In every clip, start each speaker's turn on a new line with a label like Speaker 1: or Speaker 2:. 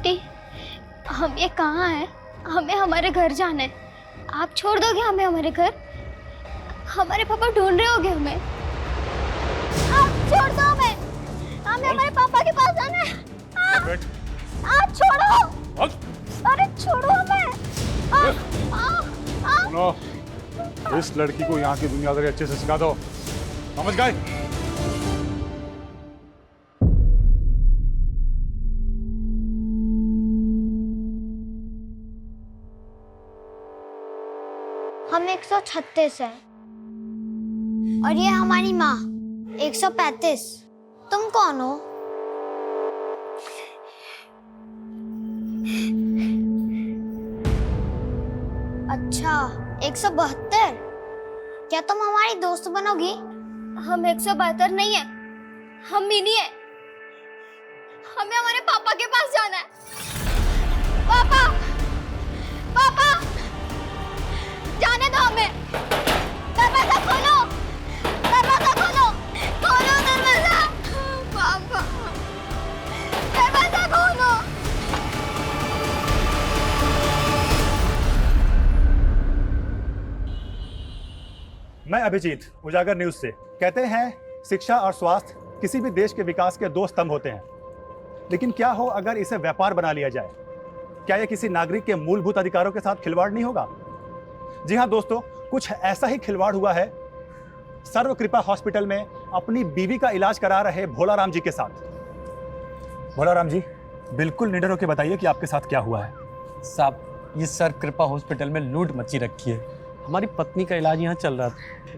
Speaker 1: Aunty, हम ये कहाँ हैं? हमें हमारे घर जाना है। आप छोड़ दोगे हमें हमारे घर? हमारे पापा ढूंढ रहे होगे हमें। आप छोड़ दो हमें, हमें हमारे पापा के पास जाना है। आप छोड़ो, अरे छोड़ो हमें।
Speaker 2: इस लड़की को यहाँ की दुनियादारी अच्छे से सिखा दो, समझ गए?
Speaker 1: हम 136 है और ये हमारी माँ 135। तुम कौन हो? अच्छा 172। क्या तुम हमारी दोस्त बनोगी? हम 172 नहीं है, हम मिनी है। हमें हमारे पापा के पास जाना है। पापा, पापा, जाने दो हमें। दरवाजा खोलो, दरवाजा खोलो, खोलो दरवाजा। पापा, दरवाजा खोलो।
Speaker 3: मैं अभिजीत, उजागर न्यूज से। कहते हैं शिक्षा और स्वास्थ्य किसी भी देश के विकास के दो स्तंभ होते हैं, लेकिन क्या हो अगर इसे व्यापार बना लिया जाए? क्या यह किसी नागरिक के मूलभूत अधिकारों के साथ खिलवाड़ नहीं होगा? जी हाँ दोस्तों, कुछ ऐसा ही खिलवाड़ हुआ है सर्व कृपा हॉस्पिटल में अपनी बीवी का इलाज करा रहे भोलाराम जी के साथ। भोलाराम जी, बिल्कुल निडर होकर बताइए कि आपके साथ क्या हुआ है।
Speaker 4: साहब, ये सर्व कृपा हॉस्पिटल में लूट मची रखी है। हमारी पत्नी का इलाज यहाँ चल रहा था,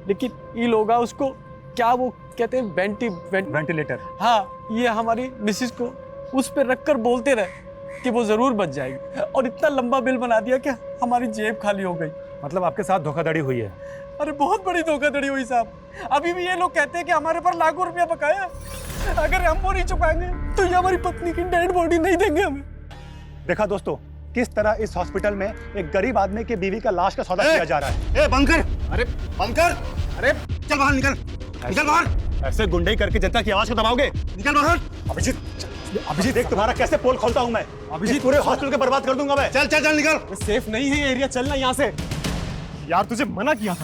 Speaker 4: लेकिन ये लोग उसको क्या वो कहते हैं
Speaker 3: वेंटिलेटर।
Speaker 4: हाँ, ये हमारी मिसिस को उस पर रखकर बोलते रहे कि वो जरूर बच जाएगी, और इतना लंबा बिल बना दिया कि हमारी जेब खाली हो गई।
Speaker 3: मतलब आपके साथ धोखाधड़ी हुई है?
Speaker 4: अरे बहुत बड़ी धोखाधड़ी हुई साहब। अभी भी ये लोग कहते हैं कि हमारे पर लाखों रुपया बकाया, अगर हम वो नहीं चुकाएंगे तो ये हमारी पत्नी की डेड बॉडी नहीं देंगे हमें।
Speaker 3: देखा दोस्तों, किस तरह इस हॉस्पिटल में एक गरीब आदमी की बीवी का लाश का सौदा किया जा रहा है।
Speaker 5: बंद कर! अरे बंद कर! अरे चल बाहर निकल, निकल बाहर!
Speaker 3: ऐसे गुंडई करके जनता की आवाज को दबाओगे?
Speaker 5: निकल बाहर!
Speaker 3: अभिजीत, अभिजीत देख तुम्हारा कैसे पोल खोलता हूं मैं। अभिजीत, पूरे हॉस्पिटल को बर्बाद कर दूंगा मैं।
Speaker 5: चल चल चल निकल!
Speaker 2: सेफ नहीं है ये एरिया, चलना यहाँ से। यार तुझे मना किया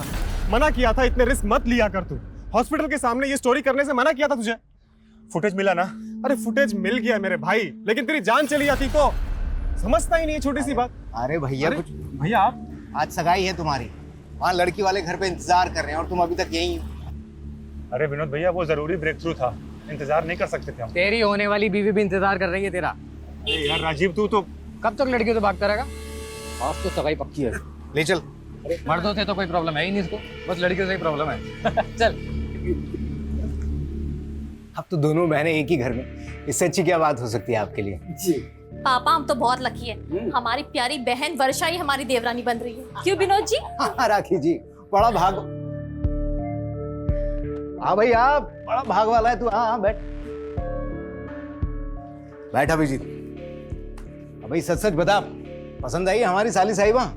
Speaker 2: था, इतने रिस्क मत लिया कर। तू हॉस्पिटल के सामने ये स्टोरी करने से मना किया था तुझे।
Speaker 3: फुटेज मिला ना?
Speaker 2: अरे फुटेज मिल गया मेरे भाई, लेकिन तेरी जान चली जाती तो। समझता ही नहीं है छोटी सी बात।
Speaker 5: अरे भैया, कुछ
Speaker 2: भैया आप
Speaker 5: आज सगाई है तुम्हारी, वहाँ लड़की वाले घर पे इंतजार कर रहे हैं और तुम अभी तक यहीं हो।
Speaker 3: अरे विनोद भैया, वो जरूरी ब्रेक थ्रू था, इंतजार नहीं कर सकते थे हम।
Speaker 6: तेरी होने वाली बीवी भी इंतजार कर रही है तेरा।
Speaker 3: अरे यार राजीव, तू तो
Speaker 6: कब तक लड़कियों से भागता रहेगा? आज तो सगाई पक्की है।
Speaker 5: ले चल।
Speaker 6: मर्दों से तो कोई प्रॉब्लम है ही नहीं इसको, बस लड़कियों से ही प्रॉब्लम है। चल।
Speaker 5: अब तो दोनों बहनें एक ही घर में, इससे अच्छी क्या बात हो सकती है आपके लिए?
Speaker 6: जी
Speaker 7: पापा, हम तो बहुत लकी है। हमारी प्यारी बहन वर्षा ही हमारी देवरानी बन रही है। क्यों विनोद जी?
Speaker 5: हाँ राखी जी, बड़ा भाग। हाँ भैया, बड़ा भाग वाला है तू। हाँ बैठ बैठ अभिजीत। भाई सच सच बता, पसंद आई हमारी साली साहिबा?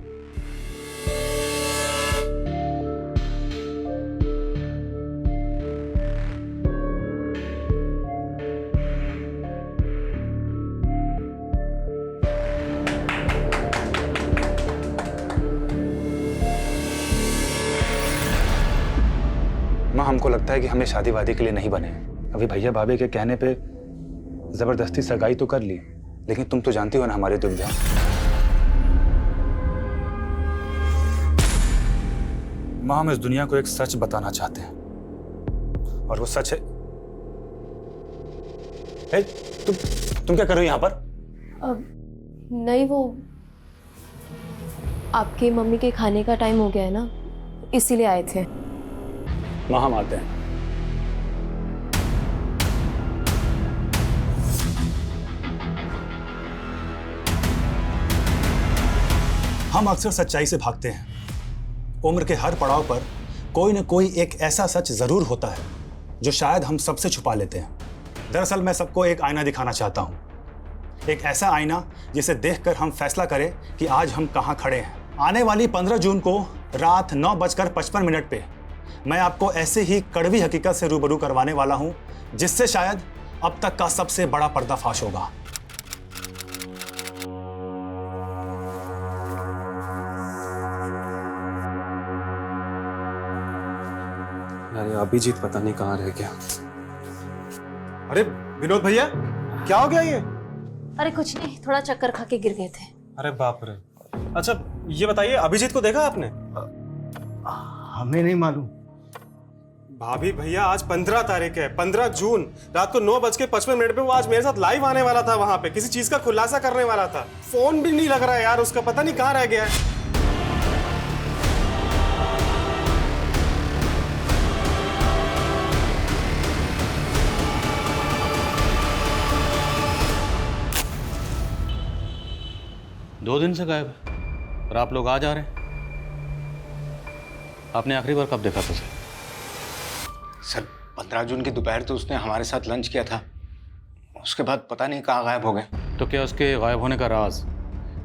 Speaker 3: माँ, हमको लगता है कि हमें शादी वादी के लिए नहीं बने। अभी भैया भाभी के कहने पे जबरदस्ती सगाई तो कर ली, लेकिन तुम तो जानती हो ना हमारी दुविधा। माँ, हम इस दुनिया को एक सच बताना चाहते हैं, और वो सच है। ए, तुम क्या कर रहे हो यहाँ पर?
Speaker 8: नहीं, वो आपकी मम्मी के खाने का टाइम हो गया है ना, इसीलिए आए थे।
Speaker 3: माँ, हम आते हैं। हम अक्सर सच्चाई से भागते हैं। उम्र के हर पड़ाव पर कोई न कोई एक ऐसा सच जरूर होता है जो शायद हम सबसे छुपा लेते हैं। दरअसल मैं सबको एक आईना दिखाना चाहता हूँ, एक ऐसा आईना जिसे देखकर हम फैसला करें कि आज हम कहाँ खड़े हैं। आने वाली 15 जून को रात 9:55 पे मैं आपको ऐसे ही कड़वी हकीकत से रूबरू करवाने वाला हूं, जिससे शायद अब तक का सबसे बड़ा पर्दाफाश होगा।
Speaker 2: अभिजीत पता नहीं कहाँ रह गया। अरे विनोद भैया, क्या हो गया ये?
Speaker 7: अरे कुछ नहीं, थोड़ा चक्कर खा के गिर गए थे।
Speaker 2: अरे बाप रे। अच्छा ये बताइए, अभिजीत को देखा आपने?
Speaker 5: हमें नहीं मालूम।
Speaker 2: भाभी भैया, आज 15 तारीख है, 15 जून रात को 9:55 पे वो आज मेरे साथ लाइव आने वाला था, वहां पे किसी चीज का खुलासा करने वाला था। फोन भी नहीं लग रहा है यार उसका, पता नहीं कहाँ रह गया है।
Speaker 9: दो दिन से गायब है और आप लोग आ जा रहे हैं। आपने आखिरी बार कब देखा था उसे?
Speaker 5: सर 15 जून की दोपहर तो उसने हमारे साथ लंच किया था, उसके बाद पता नहीं कहाँ गायब हो गए।
Speaker 9: तो क्या उसके गायब होने का राज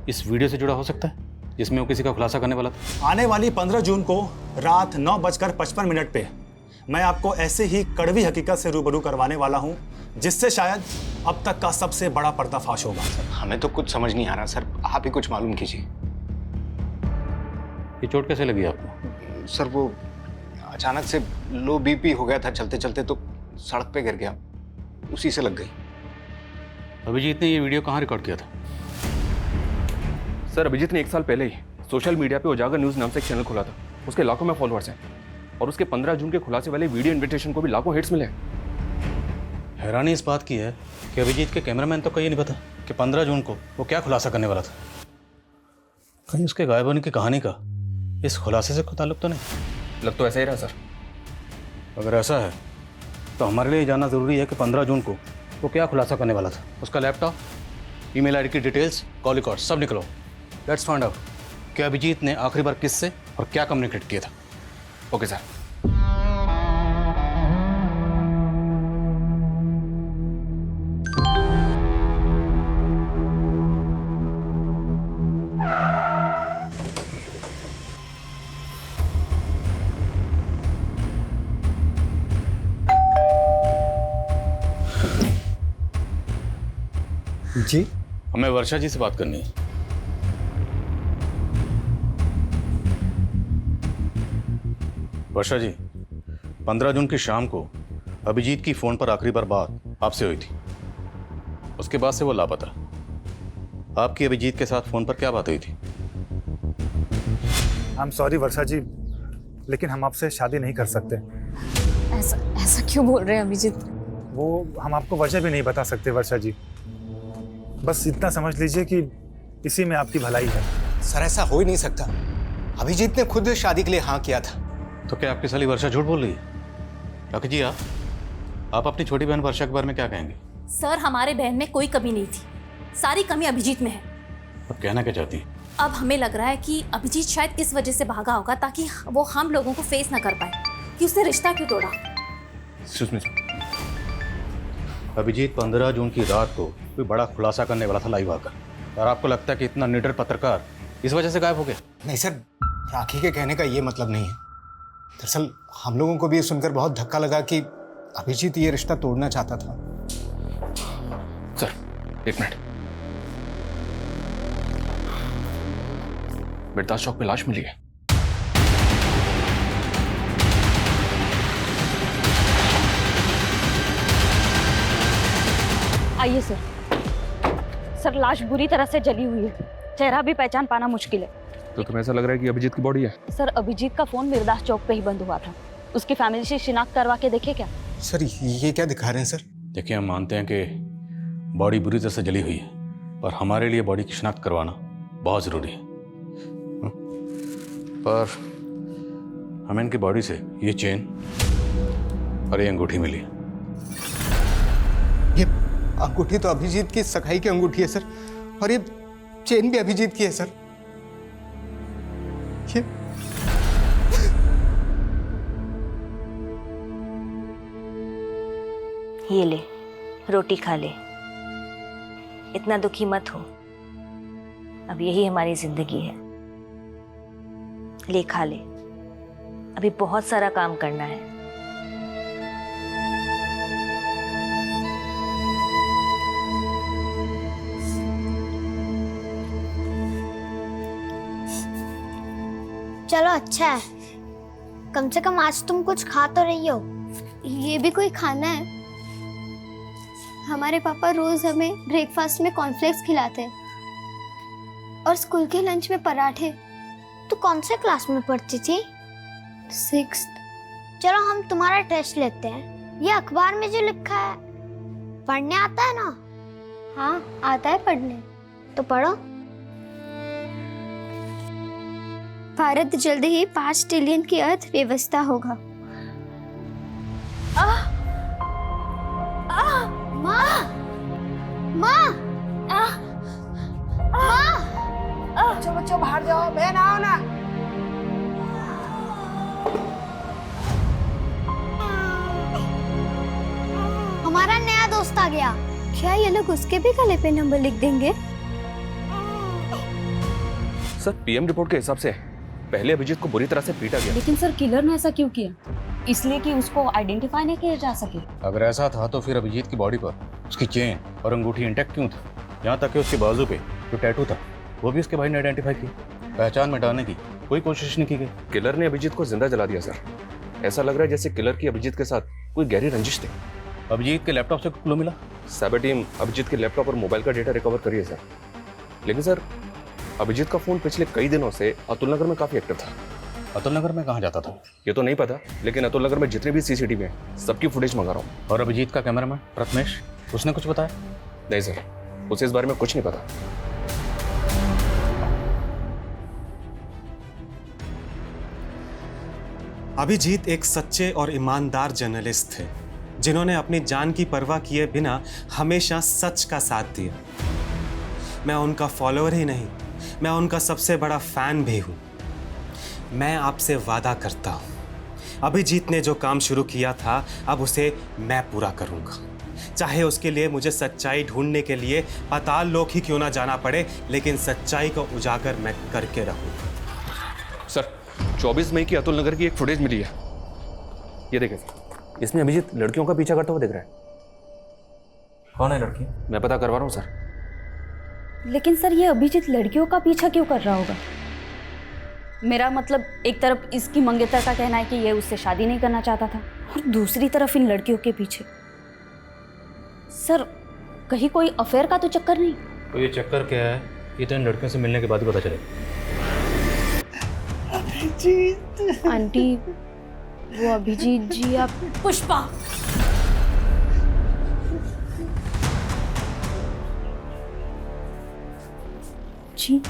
Speaker 9: इस वीडियो से जुड़ा हो सकता है जिसमें वो किसी का खुलासा करने वाला था?
Speaker 3: आने वाली 15 जून को रात 9:55 पे मैं आपको ऐसे ही कड़वी हकीकत से रूबरू करवाने वाला हूं, जिससे शायद अब तक का सबसे बड़ा पर्दाफाश होगा।
Speaker 5: हमें तो कुछ समझ नहीं आ रहा सर, आप ही कुछ मालूम कीजिए।
Speaker 9: ये चोट कैसे लगी आपको?
Speaker 5: सर वो अचानक से लो बीपी हो गया था, चलते चलते तो सड़क पे गिर गया, उसी से लग गई।
Speaker 9: अभिजीत ने ये वीडियो कहाँ रिकॉर्ड किया था?
Speaker 10: सर अभिजीत ने 1 साल पहले ही सोशल मीडिया पे उजागर न्यूज़ नाम से एक चैनल खोला था। उसके लाखों में फॉलोअर्स हैं और उसके 15 जून के खुलासे वाले वीडियो इनविटेशन को भी लाखों हिट्स मिले।
Speaker 9: हैरानी इस बात की है कि अभिजीत के कैमरामैन तो कहीं नहीं पता कि 15 जून को वो क्या खुलासा करने वाला था। कहीं उसके गायब होने की कहानी का इस खुलासे से कोई ताल्लुक तो नहीं?
Speaker 10: लग तो ऐसा ही रहा सर।
Speaker 9: अगर ऐसा है तो हमारे लिए जानना ज़रूरी है कि 15 जून को वो क्या खुलासा करने वाला था। उसका लैपटॉप, ईमेल आईडी की डिटेल्स, कॉल रिकॉर्ड सब निकलो। लेट्स फाइंड आउट कि अभिजीत ने आखिरी बार किससे और क्या कम्युनिकेट किया था।
Speaker 10: Okay sir.
Speaker 3: जी
Speaker 9: हमें वर्षा जी से बात करनी है। वर्षा जी, 15 जून की शाम को अभिजीत की फोन पर आखिरी बार बात आपसे हुई थी, उसके बाद से वो लापता। आपकी अभिजीत के साथ फोन पर क्या बात हुई थी?
Speaker 3: आई एम सॉरी वर्षा जी, लेकिन हम आपसे शादी नहीं कर सकते।
Speaker 7: ऐसा ऐसा क्यों बोल रहे हैं अभिजीत?
Speaker 3: वो हम आपको वजह भी नहीं बता सकते वर्षा जी, बस इतना समझ लीजिए कि इसी में आपकी भलाई है।
Speaker 5: सर ऐसा हो ही नहीं सकता, अभिजीत ने खुद शादी के लिए हाँ किया था।
Speaker 9: तो क्या आपकी साली वर्षा झूठ बोल रही है? राखी जी, आप अपनी छोटी बहन वर्षा के बारे में क्या कहेंगे?
Speaker 7: सर हमारे बहन में कोई कमी नहीं थी, सारी कमी अभिजीत में है।
Speaker 9: अब कहना क्या चाहती हैं?
Speaker 7: अब हमें लग रहा है कि अभिजीत शायद इस वजह से भागा होगा ताकि वो हम लोगों को फेस ना कर पाए कि उसने रिश्ता क्यों तोड़ा।
Speaker 10: Excuse me sir.
Speaker 9: अभिजीत 15 जून की रात को कोई बड़ा खुलासा करने वाला था लाइव आकर, और आपको लगता है कि इतना निडर पत्रकार इस वजह से गायब हो गया?
Speaker 5: नहीं सर, राखी के कहने का ये मतलब नहीं है। दरअसल हम लोगों को भी ये सुनकर बहुत धक्का लगा कि अभिजीत ये रिश्ता तोड़ना चाहता था।
Speaker 10: Sir 1 minute. बिरदास चौक पे लाश मिली है।
Speaker 11: आइए सर। सर लाश बुरी तरह से जली हुई है, चेहरा भी पहचान पाना मुश्किल है।
Speaker 10: तो तुम्हें ऐसा लग रहा है कि अभिजीत की बॉडी है?
Speaker 11: सर अभिजीत का फोन बिरदास चौक पे ही बंद हुआ था, उसकी फैमिली से शिनाख्त करवा के देखे क्या?
Speaker 5: सर ये क्या दिखा रहे हैं सर?
Speaker 9: देखिए, हम मानते हैं कि बॉडी बुरी तरह से जली हुई है, पर हमारे लिए बॉडी की शिनाख्त करवाना बहुत ज़रूरी है। पर हमें इनकी बॉडी से ये चेन और ये अंगूठी मिली है।
Speaker 5: ये अंगूठी तो अभिजीत की सगाई की अंगूठी है सर, और ये चेन भी अभिजीत की है सर।
Speaker 11: ये ले, रोटी खा ले, इतना दुखी मत हो, अब यही हमारी जिंदगी है। ले खा ले, अभी बहुत सारा काम करना है।
Speaker 1: चलो अच्छा है, कम से कम आज तुम कुछ खा तो रही हो। ये भी कोई खाना है? हमारे पापा रोज हमें ब्रेकफास्ट में कॉर्नफ्लेक्स खिलाते हैं और स्कूल के लंच में पराठे। तू कौन से क्लास में पढ़ती थी? 6th। चलो हम तुम्हारा टेस्ट लेते हैं। ये अखबार में जो लिखा है पढ़ने आता है ना? हाँ आता है पढ़ने। तो पढ़ो। भारत जल्द ही 5 ट्रिलियन की अर्थव्यवस्था होगा। माँ, माँ,
Speaker 12: बच्चों बच्चों बाहर जाओ, बहन आओ ना।
Speaker 1: हमारा नया दोस्त आ गया। क्या ये लोग उसके भी गले पे नंबर लिख देंगे?
Speaker 10: सर पीएम रिपोर्ट के हिसाब से पहले अभिजीत को बुरी तरह से पीटा गया।
Speaker 7: लेकिन सर किलर ने ऐसा क्यों किया? इसलिए कि उसको आइडेंटिफाई नहीं किया जा सके।
Speaker 9: अगर ऐसा था तो फिर अभिजीत की बॉडी पर उसकी चेन और अंगूठी इंटैक्ट क्यों था? यहाँ तक कि उसके बाजू पे जो टैटू था वो भी उसके भाई ने आइडेंटिफाई किया। पहचान मिटाने की कोई कोशिश नहीं की गई।
Speaker 10: किलर ने अभिजीत को जिंदा जला दिया सर। ऐसा लग रहा है जैसे किलर की अभिजीत के साथ कोई गहरी रंजिश थी।
Speaker 9: अभिजीत के लैपटॉप से क्लू मिला?
Speaker 10: साइबर टीम अभिजीत के लैपटॉप और मोबाइल का डेटा रिकवर करी है सर। लेकिन सर अभिजीत का फोन पिछले कई दिनों से अतुल नगर में काफी एक्टिव था।
Speaker 9: अतुल नगर में कहाँ जाता था
Speaker 10: ये तो नहीं पता, लेकिन अतुल नगर में जितने भी सीसीटीवी हैं सबकी फुटेज मंगा रहा हूँ।
Speaker 9: और अभिजीत का कैमरामैन प्रथमेश, उसने कुछ बताया?
Speaker 10: नहीं सर, उसे इस बारे में कुछ नहीं पता।
Speaker 2: अभिजीत एक सच्चे और ईमानदार जर्नलिस्ट थे जिन्होंने अपनी जान की परवाह किए बिना हमेशा सच का साथ दिया। मैं उनका फॉलोअर ही नहीं, मैं उनका सबसे बड़ा फैन भी हूं। मैं आपसे वादा करता हूं, अभिजीत ने जो काम शुरू किया था अब उसे मैं पूरा करूंगा, चाहे उसके लिए मुझे सच्चाई ढूंढने के लिए पाताल लोक ही क्यों ना जाना पड़े, लेकिन सच्चाई को उजागर मैं करके रहूंगा।
Speaker 10: सर 24 मई की अतुल नगर की एक फुटेज मिली है, ये देखें सर। इसमें अभिजीत लड़कियों का पीछा करता हुआ दिख रहा है।
Speaker 9: कौन है लड़की?
Speaker 10: मैं पता करवा रहा हूँ सर।
Speaker 7: लेकिन सर ये अभिजीत लड़कियों का पीछा क्यों कर रहा होगा? मेरा मतलब एक तरफ इसकी मंगेतर का कहना है कि ये उससे शादी नहीं करना चाहता था और दूसरी तरफ इन लड़कियों के पीछे। सर कहीं कोई अफेयर का तो चक्कर नहीं?
Speaker 9: तो ये चक्कर क्या है ये तो इन लड़कियों से मिलने के बाद ही पता चलेगा।
Speaker 8: आंटी वो अभिजीत जी आप।
Speaker 7: पुष्पा जी,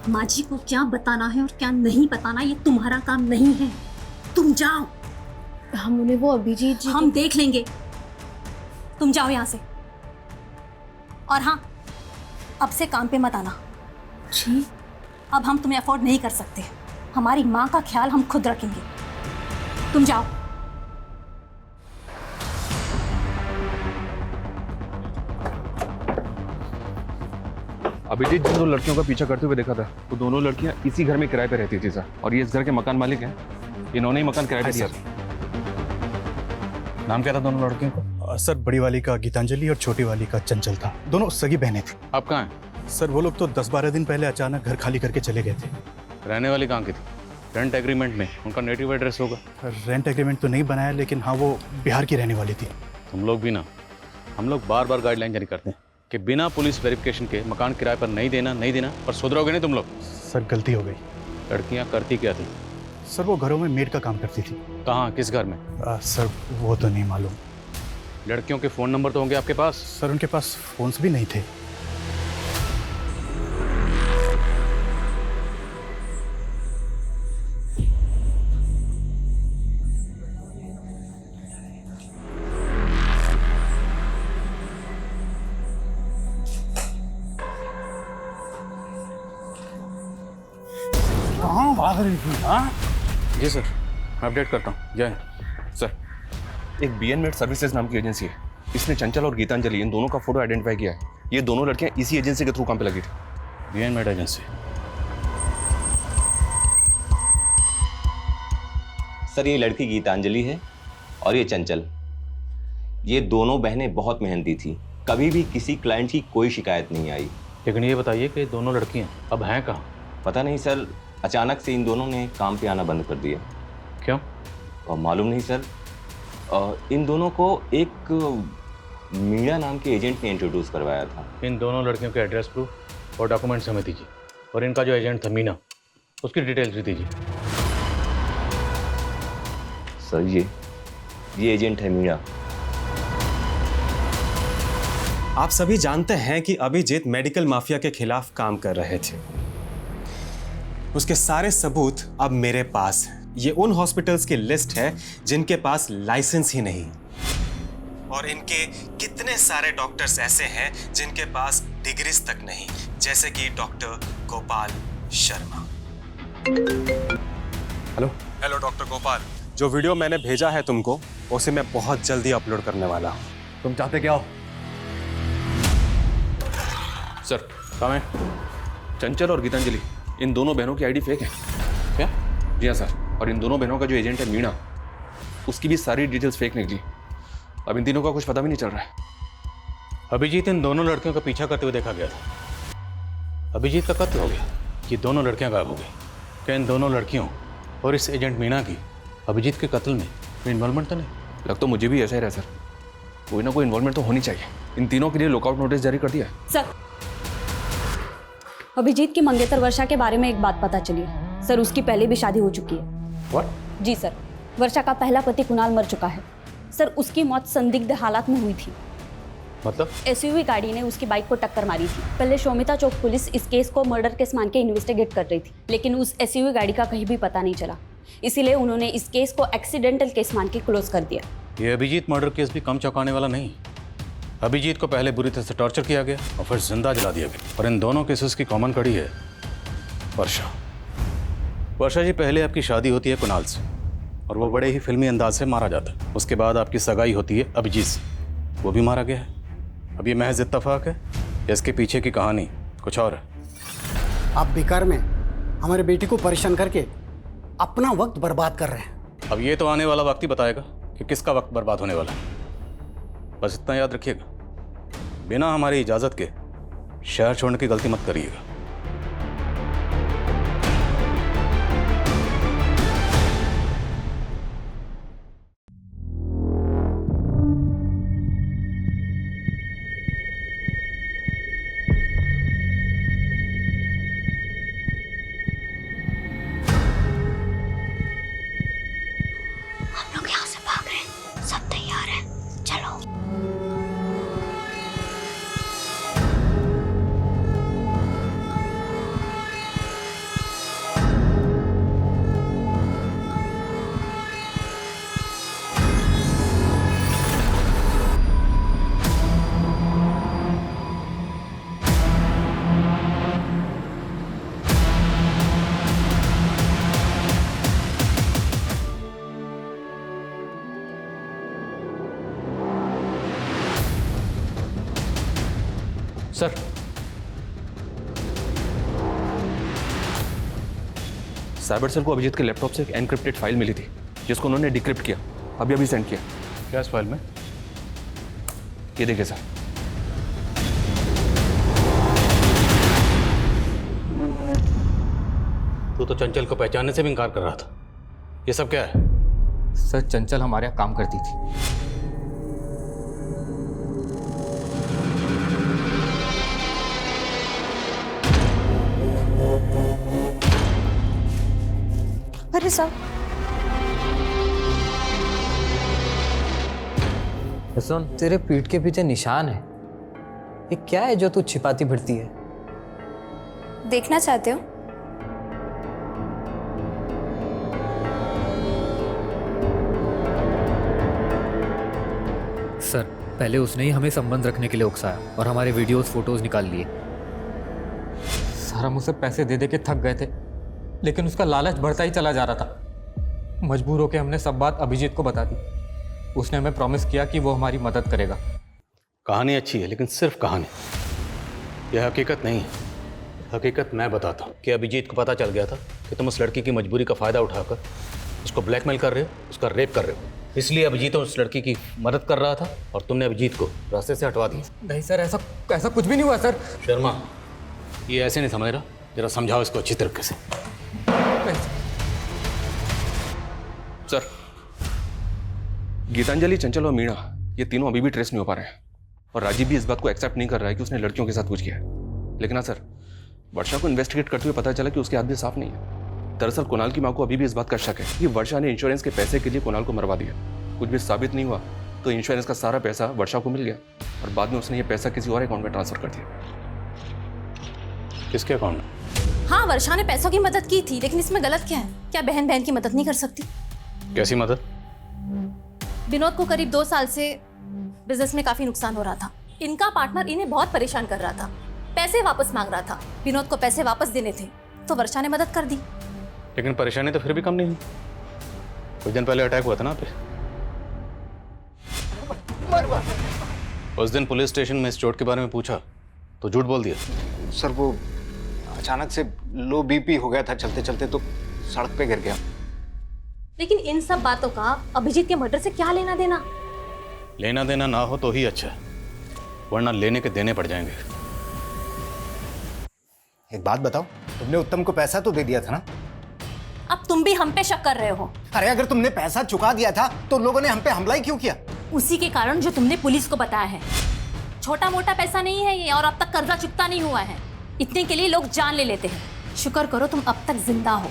Speaker 13: माँ जी को क्या बताना है और क्या नहीं बताना ये तुम्हारा काम नहीं है। तुम जाओ।
Speaker 8: हम उन्हें वो अभिजीत जी
Speaker 13: हम देख लेंगे। तुम जाओ यहाँ से। और हाँ, अब से काम पे मत आना।
Speaker 8: जी
Speaker 13: अब हम तुम्हें अफोर्ड नहीं कर सकते। हमारी माँ का ख्याल हम खुद रखेंगे। तुम जाओ।
Speaker 10: अभिजीत जिन 2 लड़कियों का पीछा करते हुए देखा था वो दोनों लड़कियां इसी घर में किराए पे रहती थी सर, और ये इस घर के मकान मालिक हैं। इन्होंने ही मकान किराए पे दिया था।
Speaker 9: नाम क्या था दोनों लड़कियों का?
Speaker 3: सर बड़ी वाली का गीतांजलि और छोटी वाली का चंचल था। दोनों सगी बहनें थी।
Speaker 9: आप कहाँ हैं?
Speaker 3: सर वो लोग तो 10-12 दिन पहले अचानक घर खाली करके चले गए थे।
Speaker 9: रहने वाली कहाँ की थी? रेंट एग्रीमेंट में उनका नेटिव एड्रेस होगा।
Speaker 3: रेंट एग्रीमेंट तो नहीं बनाया, लेकिन हाँ वो बिहार की रहने वाली थी।
Speaker 9: तुम लोग भी ना, हम लोग बार बार गाइडलाइन जारी करते हैं कि बिना पुलिस वेरिफिकेशन के मकान किराए पर नहीं देना, पर सुधरोगे नहीं तुम लोग।
Speaker 3: सर गलती हो गई।
Speaker 9: लड़कियां करती क्या थी?
Speaker 3: सर वो घरों में मेड का काम करती थी।
Speaker 9: कहाँ, किस घर में?
Speaker 3: सर वो तो नहीं मालूम।
Speaker 9: लड़कियों के फ़ोन नंबर तो होंगे आपके पास?
Speaker 3: सर उनके पास फ़ोन्स भी नहीं थे।
Speaker 9: कहाँ भाग रही थी? हाँ जी सर, मैं अपडेट करता हूँ। जय
Speaker 10: सर, एक बीएनमेड सर्विसेज नाम की एजेंसी है, इसने चंचल और गीतांजलि इन दोनों का फोटो आइडेंटिफाई किया है। ये दोनों लड़कियां इसी एजेंसी के थ्रू काम पे लगी थी।
Speaker 9: बीएनमेड एजेंसी?
Speaker 14: सर ये लड़की गीतांजलि है और ये चंचल। ये दोनों बहनें बहुत मेहनती थी, कभी भी किसी क्लाइंट की कोई शिकायत नहीं आई।
Speaker 9: लेकिन ये बताइए कि दोनों लड़कियां अब हैं कहाँ?
Speaker 14: पता नहीं सर, अचानक से इन दोनों ने काम पे आना बंद कर दिया।
Speaker 9: क्यों?
Speaker 14: मालूम नहीं सर। इन दोनों को एक मीणा नाम के एजेंट ने इंट्रोड्यूस करवाया था।
Speaker 9: इन दोनों लड़कियों के एड्रेस प्रूफ और डॉक्यूमेंट्स हमें दीजिए, और इनका जो एजेंट था मीना, उसकी डिटेल्स भी दीजिए।
Speaker 14: सर ये एजेंट है मीणा।
Speaker 2: आप सभी जानते हैं कि अभिजीत मेडिकल माफिया के खिलाफ काम कर रहे थे। उसके सारे सबूत अब मेरे पास हैं। ये उन हॉस्पिटल्स की लिस्ट है जिनके पास लाइसेंस ही नहीं, और इनके कितने सारे डॉक्टर्स ऐसे हैं जिनके पास डिग्रीज तक नहीं, जैसे कि doctor Gopal Sharma. Hello doctor Gopal, जो वीडियो मैंने भेजा है तुमको, उसे मैं बहुत जल्दी अपलोड करने वाला हूँ।
Speaker 9: तुम चाहते क्या हो?
Speaker 10: सर कहाँ है? चंचल और गीतांजलि, इन दोनों बहनों की आईडी फेक है।
Speaker 9: क्या?
Speaker 10: जी हाँ सर, और इन दोनों बहनों का जो एजेंट है मीणा, उसकी भी सारी डिटेल्स फेक निकली। अब इन तीनों का कुछ पता भी नहीं चल रहा है।
Speaker 9: अभिजीत इन दोनों लड़कियों का पीछा करते हुए देखा गया था। अभिजीत का कत्ल हो गया, ये दोनों लड़कियां गायब हो गई। क्या इन दोनों लड़कियों और इस एजेंट मीणा की अभिजीत के कत्ल में इन्वॉल्वमेंट तो नहीं?
Speaker 10: लग तो मुझे भी ऐसा ही रहा सर, कोई ना कोई इन्वॉल्वमेंट तो होनी चाहिए। इन तीनों के लिए लुकआउट नोटिस जारी कर दिया है।
Speaker 7: सर, अभिजीत की मंगेतर वर्षा के बारे में एक बात पता चली है। सर, उसकी पहले भी शादी हो चुकी है।
Speaker 9: What?
Speaker 7: जी सर, वर्षा का पहला पति कुणाल मर चुका है। सर, उसकी मौत संदिग्ध हालात में हुई थी।
Speaker 9: मतलब?
Speaker 7: एसयूवी गाड़ी ने उसकी बाइक को टक्कर मारी थी। पहले शोमिता चौक पुलिस इस केस को मर्डर केस मान के इन्वेस्टिगेट कर रही थी, लेकिन उस एसयूवी गाड़ी का कहीं भी पता नहीं चला। इसीलिए उन्होंने इस केस को एक्सीडेंटल केस मान के क्लोज कर दिया।
Speaker 9: ये अभिजीत मर्डर केस भी कम चौंकाने वाला नहीं। अभिजीत को पहले बुरी तरह से टॉर्चर किया गया और फिर जिंदा जला दिया गया। और इन दोनों केसेस की कॉमन कड़ी है वर्षा। वर्षा जी, पहले आपकी शादी होती है कुणाल से, और वो बड़े ही फिल्मी अंदाज से मारा जाता है। उसके बाद आपकी सगाई होती है अभिजीत से, वो भी मारा गया है। अब ये महज इत्तेफाक है या इसके पीछे की कहानी कुछ और है?
Speaker 12: आप बेकार में हमारे बेटी को परेशान करके अपना वक्त बर्बाद कर रहे हैं।
Speaker 9: अब ये तो आने वाला वक्त ही बताएगा कि किसका वक्त बर्बाद होने वाला है। बस इतना याद रखिएगा, बिना हमारी इजाज़त के शहर छोड़ने की गलती मत करिएगा।
Speaker 1: हम लोग यहाँ से भाग रहे हैं, सब तैयार हैं, चलो।
Speaker 10: सर, साइबर सेल को अभिजीत के लैपटॉप से एक एनक्रिप्टेड फाइल मिली थी, जिसको उन्होंने डिक्रिप्ट किया। अभी सेंड किया।
Speaker 9: क्या इस फाइल में?
Speaker 10: ये देखिए सर।
Speaker 9: तू तो चंचल को पहचानने से भी इनकार कर रहा था। ये सब क्या है?
Speaker 6: सर, चंचल हमारे यहाँ काम करती थी।
Speaker 7: अरे साहब,
Speaker 6: सुन, तेरे पीठ के पीछे निशान है। ये क्या है जो तू छिपाती फिरती है?
Speaker 7: देखना चाहते हो?
Speaker 6: सर, पहले उसने ही हमें संबंध रखने के लिए उकसाया और हमारे वीडियोस फोटोज निकाल लिए। सर, हम उसे पैसे दे दे के थक गए थे, लेकिन उसका लालच बढ़ता ही चला जा रहा था। मजबूर होकर हमने सब बात अभिजीत को बता दी। उसने हमें प्रॉमिस किया कि वो हमारी मदद करेगा।
Speaker 9: कहानी अच्छी है, लेकिन सिर्फ कहानी, यह हकीकत नहीं है। हकीकत मैं बताता हूँ कि अभिजीत को पता चल गया था कि तुम उस लड़की की मजबूरी का फ़ायदा उठाकर उसको ब्लैकमेल कर रहे हो, उसका रेप कर रहे हो। इसलिए अभिजीत उस लड़की की मदद कर रहा था और तुमने अभिजीत को रास्ते से हटवा दिया।
Speaker 6: नहीं सर, ऐसा कुछ भी नहीं हुआ सर।
Speaker 9: शर्मा, ये ऐसे नहीं समझ रहा, जरा समझाओ इसको अच्छी तरीके से।
Speaker 10: सर, गीतांजलि, चंचल और मीणा ये तीनों अभी भी ट्रेस नहीं हो पा रहे हैं और राजीव भी इस बात को एक्सेप्ट नहीं कर रहा है कि उसने लड़कियों के साथ कुछ किया है। लेकिन हाँ सर, वर्षा को इन्वेस्टिगेट करते हुए पता चला कि उसके हाथ भी साफ नहीं है। दरअसल कुणाल की माँ को अभी भी इस बात का शक है कि वर्षा ने इंश्योरेंस के पैसे के लिए कुणाल को मरवा दिया। कुछ भी साबित नहीं हुआ तो इंश्योरेंस का सारा पैसा वर्षा को मिल गया और बाद में उसने ये पैसा किसी और अकाउंट में ट्रांसफर कर दिया।
Speaker 9: किसके अकाउंट में?
Speaker 13: हाँ, वर्षा ने पैसों की मदद की थी, लेकिन इसमें गलत क्या है? क्या बहन बहन की मदद नहीं कर सकती?
Speaker 9: कैसी मदद?
Speaker 13: विनोद को करीब 2 साल से बिजनेस में काफी नुकसान हो रहा था। इनका पार्टनर इन्हें बहुत परेशान कर रहा था, पैसे वापस मांग रहा था। विनोद को पैसे वापस देने थे तो वर्षा ने मदद कर दी।
Speaker 9: लेकिन परेशानी तो फिर भी कम नहीं हुई। कुछ दिन पहले अटैक हुआ था ना पे। उस दिन पुलिस स्टेशन में इस चोट के बारे में पूछा तो झूठ बोल दिया।
Speaker 5: सर वो अचानक से लो बीपी हो गया था, चलते चलते तो सड़क पे गिर गया।
Speaker 13: लेकिन इन सब बातों का अभिजीत के मर्डर से क्या लेना देना?
Speaker 9: लेना देना ना हो तो ही अच्छा है, वरना लेने के देने पड़ जाएंगे।
Speaker 5: एक बात बताओ, तुमने उत्तम को पैसा तो दे दिया था ना?
Speaker 13: अब तुम भी हम पे शक कर रहे हो।
Speaker 5: अरे अगर तुमने पैसा चुका दिया था तो लोगों ने हम पे हमला ही क्यों किया?
Speaker 13: उसी के कारण जो तुमने पुलिस को बताया है। छोटा मोटा पैसा नहीं है ये, और अब तक कर्जा चुकता नहीं हुआ है। इतने के लिए लोग जान ले लेते हैं। शुक्र करो तुम अब तक जिंदा हो।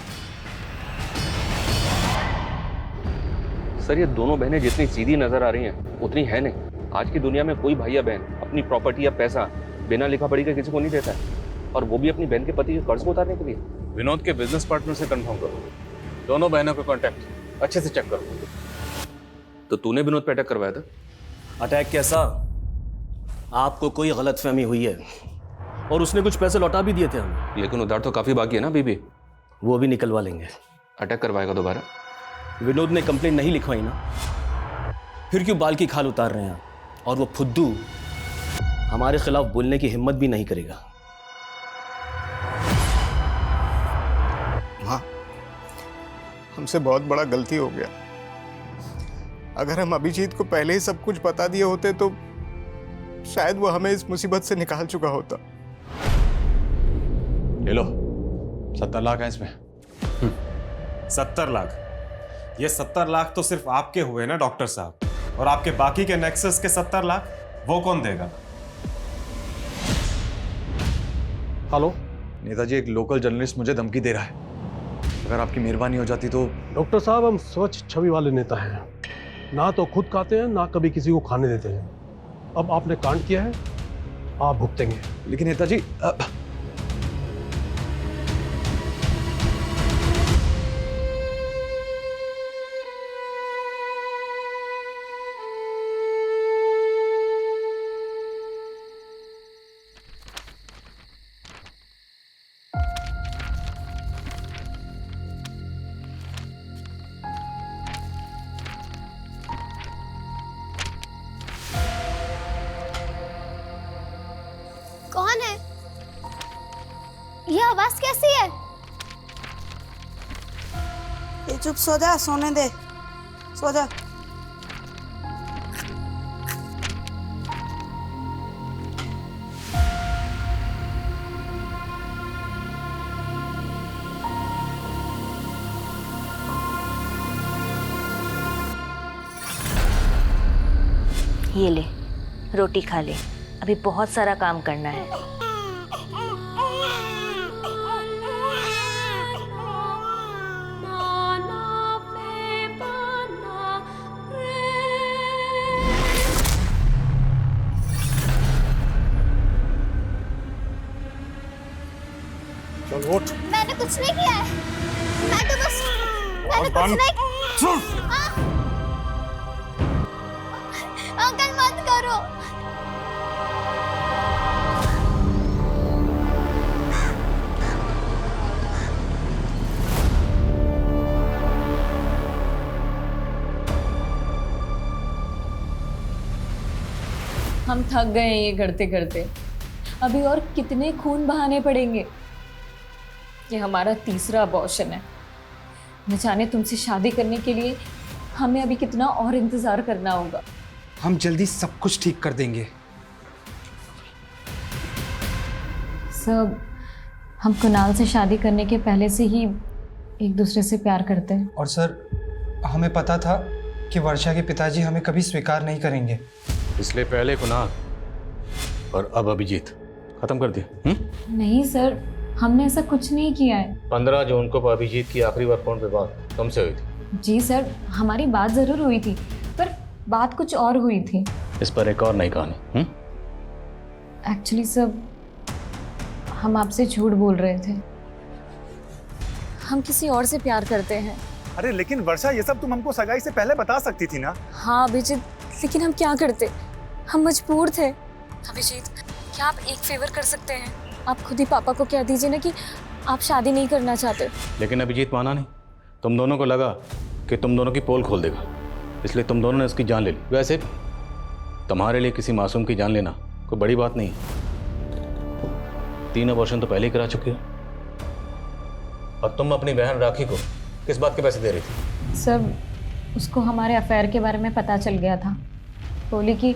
Speaker 10: सर, ये दोनों बहनें जितनी सीधी नजर आ रही हैं उतनी है नहीं। आज की दुनिया में कोई भाई या बहन अपनी प्रॉपर्टी या पैसा बिना लिखा पढ़ी के किसी को नहीं देता है, और वो भी अपनी बहन के पति के कर्ज को उतारने के लिए।
Speaker 9: विनोद के बिजनेस पार्टनर से कंफर्म करो, दोनों बहनों का कांटेक्ट अच्छे से चेक करो।
Speaker 10: तो तूने विनोद पे अटैक करवाया था?
Speaker 4: अटैक कैसा? आपको कोई गलतफहमी हुई है और उसने कुछ पैसे लौटा भी दिए थे हमें।
Speaker 10: लेकिन उधार तो काफी बाकी है ना अभी भी।
Speaker 4: वो भी निकलवा लेंगे।
Speaker 10: अटैक करवाएगा दोबारा?
Speaker 4: विनोद ने कंप्लेंट नहीं लिखवाई ना, फिर क्यों बाल की खाल उतार रहे हैं? और वो फुद्दू हमारे खिलाफ बोलने की हिम्मत भी नहीं करेगा।
Speaker 5: हाँ, हमसे बहुत बड़ा गलती हो गया। अगर हम अभिजीत को पहले ही सब कुछ बता दिए होते तो शायद वो हमें इस मुसीबत से निकाल चुका होता।
Speaker 9: ले लो, 70 लाख है इसमें।
Speaker 2: 70 लाख? ये 70 लाख तो सिर्फ आपके हुए ना डॉक्टर साहब, और आपके बाकी के नेक्सस के 70 लाख वो कौन देगा?
Speaker 15: हेलो नेताजी, एक लोकल जर्नलिस्ट मुझे धमकी दे रहा है। अगर आपकी मेहरबानी हो जाती तो।
Speaker 16: डॉक्टर साहब, हम स्वच्छ छवि वाले नेता हैं, ना तो खुद खाते हैं ना कभी किसी को खाने देते हैं। अब आपने कांड किया है, आप भुगतेंगे।
Speaker 15: लेकिन नेताजी
Speaker 1: कौन है? ये आवाज कैसी है?
Speaker 17: ये चुप सो जा, सोने दे, सो जा।
Speaker 11: ये ले, रोटी खा ले, अभी बहुत सारा काम करना है।
Speaker 3: चल उठ।
Speaker 1: मैंने कुछ नहीं किया है। मैंने कुछ नहीं। अंकल मत करो।
Speaker 8: हम थक गए हैं ये करते करते। अभी और कितने खून बहाने पड़ेंगे? ये हमारा तीसरा अबॉर्शन है। न जाने तुमसे शादी करने के लिए हमें अभी कितना और इंतजार करना होगा।
Speaker 5: हम जल्दी सब कुछ ठीक कर देंगे।
Speaker 8: सब हम कुणाल से शादी करने के पहले से ही एक दूसरे से प्यार करते हैं।
Speaker 15: और सर,
Speaker 4: हमें पता था कि वर्षा के पिताजी हमें कभी स्वीकार नहीं करेंगे।
Speaker 9: इसलिए पहले कुणाल और अब अभिजीत खत्म कर दिया।
Speaker 8: नहीं सर, हमने ऐसा कुछ नहीं किया है।
Speaker 9: 15 जून को अभिजीत की आखिरी बार फोन पे बात तुमसे हुई थी?
Speaker 8: जी सर, हमारी बात जरूर हुई थी, पर बात कुछ और हुई थी।
Speaker 9: इस पर एक और नई कहानी।
Speaker 8: एक्चुअली सर, हम आपसे झूठ बोल रहे थे। हम किसी और से प्यार करते हैं।
Speaker 3: अरे लेकिन वर्षा, ये सब तुम हमको सगाई से पहले बता सकती थी ना।
Speaker 8: हाँ अभिजीत, लेकिन हम क्या करते, हम मजबूर थे। अभिजीत, क्या आप एक फेवर कर सकते हैं? आप खुद ही पापा को कह दीजिए ना कि आप शादी नहीं करना चाहते।
Speaker 9: लेकिन अभिजीत माना नहीं। तुम दोनों को लगा कि तुम दोनों की पोल खोल देगा, इसलिए तुम दोनों ने उसकी जान ले ली। वैसे तुम्हारे लिए किसी मासूम की जान लेना कोई बड़ी बात नहीं है। 3 अबॉर्शन तो पहले ही करा चुके हो। और तुम अपनी बहन राखी को किस बात के पैसे दे रही थी?
Speaker 8: सर, उसको हमारे अफेयर के बारे में पता चल गया था। बोली कि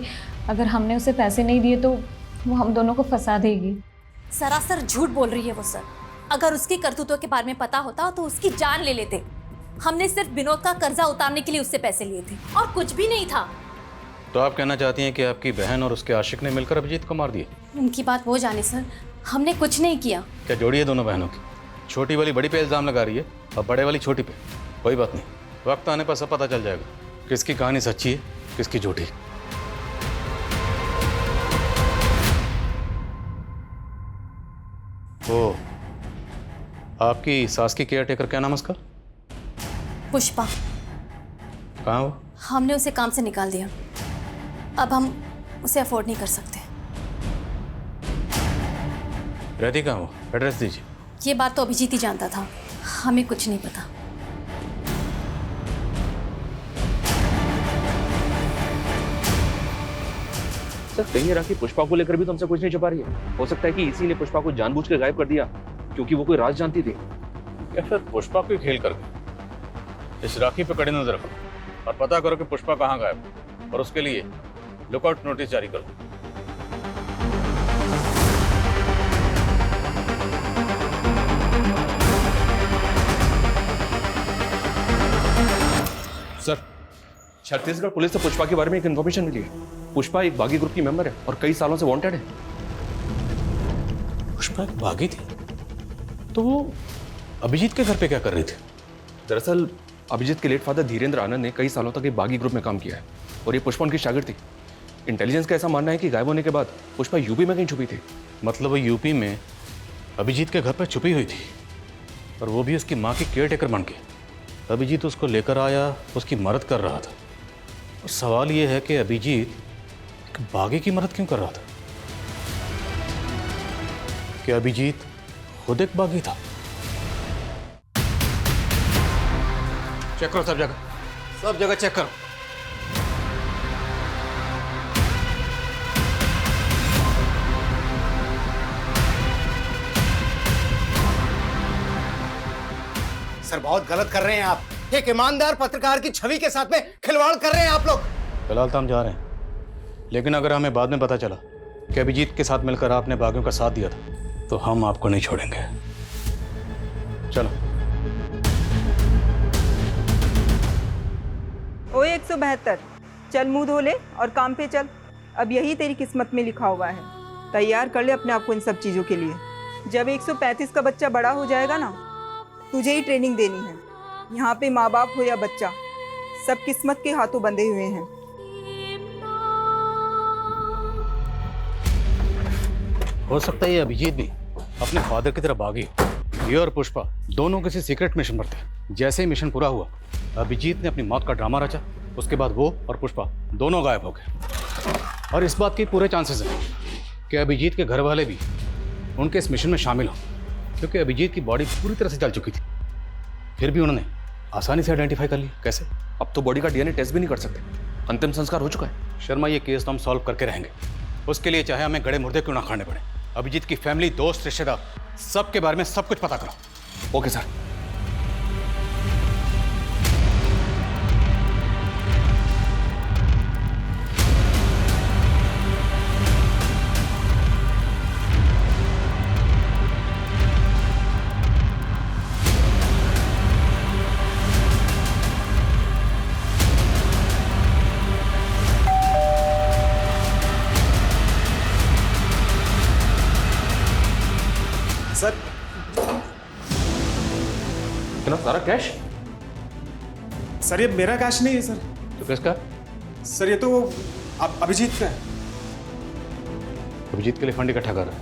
Speaker 8: अगर हमने उसे पैसे नहीं दिए तो वो हम दोनों को फंसा देगी।
Speaker 13: सरासर झूठ बोल रही है वो सर। अगर उसकी करतूतों के बारे में पता होता तो उसकी जान ले लेते। हमने सिर्फ विनोद का कर्जा उतारने के लिए उससे पैसे लिए थे और कुछ भी नहीं था।
Speaker 9: तो आप कहना चाहती हैं कि आपकी बहन और उसके आशिक ने मिलकर अभिजीत को मार दिया?
Speaker 13: उनकी बात वो जाने सर, हमने कुछ नहीं किया।
Speaker 9: क्या जोड़ी है दोनों बहनों की? छोटी वाली बड़ी पे इल्जाम लगा रही है और बड़े वाली छोटी पे। कोई बात नहीं, वक्त आने पर सब पता चल जाएगा किसकी कहानी सच्ची है, किसकी झूठी। ओ, आपकी सास की केयर टेकर क्या नाम है उसका?
Speaker 13: पुष्पा।
Speaker 9: कहाँ वो?
Speaker 13: हमने उसे काम से निकाल दिया। अब हम उसे अफोर्ड नहीं कर सकते।
Speaker 9: रहती कहाँ वो? एड्रेस दीजिए।
Speaker 13: ये बात तो अभिजीत ही जानता था, हमें कुछ नहीं पता।
Speaker 10: सर, कहीं राखी पुष्पा को लेकर भी तुमसे कुछ नहीं छुपा रही है? हो सकता है कि इसी ने पुष्पा को जानबूझ के गायब कर दिया क्योंकि वो कोई राज जानती थी।
Speaker 9: या फिर पुष्पा को खेल करके इस राखी पे कड़ी नजर रखो और पता करो कि पुष्पा कहाँ गायब है, और उसके लिए लुकआउट नोटिस जारी करो।
Speaker 10: सर, छत्तीसगढ़ पुलिस से पुष्पा के बारे में एक इन्फॉर्मेशन मिली है। पुष्पा एक बागी ग्रुप की मेंबर है और कई सालों से वांटेड है।
Speaker 9: पुष्पा एक बागी थी? तो वो अभिजीत के घर पे क्या कर रही थी?
Speaker 10: दरअसल अभिजीत के लेट फादर धीरेन्द्र आनंद ने कई सालों तक एक बागी ग्रुप में काम किया है और ये पुष्पा उनकी शागिर्द थी। इंटेलिजेंस का ऐसा मानना है कि गायब होने के बाद पुष्पा यूपी में कहीं छुपी थी।
Speaker 9: मतलब वो यूपी में अभिजीत के घर पर छुपी हुई थी, और वो भी उसकी माँ की केयर टेकर बन के। अभिजीत उसको लेकर आया, उसकी मदद कर रहा था। और सवाल ये है कि अभिजीत एक बागी की मदद क्यों कर रहा था? कि अभिजीत खुद एक बागी था? चेक करो सब जगह चेक करो।
Speaker 12: सर, बहुत गलत कर रहे हैं आप। एक ईमानदार पत्रकार की छवि के साथ में खिलवाड़ कर रहे हैं आप लोग।
Speaker 9: फिलहाल तो हम जा रहे हैं, लेकिन अगर हमें बाद में पता चला कि अभिजीत के साथ मिलकर आपने बागियों का साथ दिया था तो हम आपको नहीं छोड़ेंगे। चलो।
Speaker 18: ओ 172, चल मुंह धो ले और काम पे चल। अब यही तेरी किस्मत में लिखा हुआ है। तैयार कर ले अपने आप को इन सब चीज़ों के लिए। जब 135 का बच्चा बड़ा हो जाएगा ना, तुझे ही ट्रेनिंग देनी है। यहाँ पे माँ बाप हो या बच्चा, सब किस्मत के हाथों बंधे हुए हैं।
Speaker 9: हो सकता है ये अभिजीत भी अपने फादर की तरह बागी। ये और पुष्पा दोनों किसी सीक्रेट मिशन पर थे। जैसे ही मिशन पूरा हुआ, अभिजीत ने अपनी मौत का ड्रामा रचा। उसके बाद वो और पुष्पा दोनों गायब हो गए। और इस बात के पूरे चांसेस हैं कि अभिजीत के घर वाले भी उनके इस मिशन में शामिल हों, क्योंकि अभिजीत की बॉडी पूरी तरह से जल चुकी थी। फिर भी उन्होंने आसानी से आइडेंटिफाई कर लिया। कैसे?
Speaker 10: अब तो बॉडी का डीएनए टेस्ट भी नहीं कर सकते, अंतिम संस्कार हो चुका है।
Speaker 9: शर्मा, ये केस तो हम सॉल्व करके रहेंगे। उसके लिए चाहे हमें गड़े मुर्दे क्यों ना खाने पड़े। अभिजीत की फैमिली, दोस्त, रिश्तेदार, सबके बारे में सब कुछ पता करो।
Speaker 10: Okay sir.
Speaker 2: सर
Speaker 10: इतना सारा कैश?
Speaker 2: सर ये मेरा कैश नहीं है सर।
Speaker 9: तो किसका?
Speaker 2: सर ये तो अभिजीत का है।
Speaker 9: अभिजीत के लिए फंड इकट्ठा कर रहा है।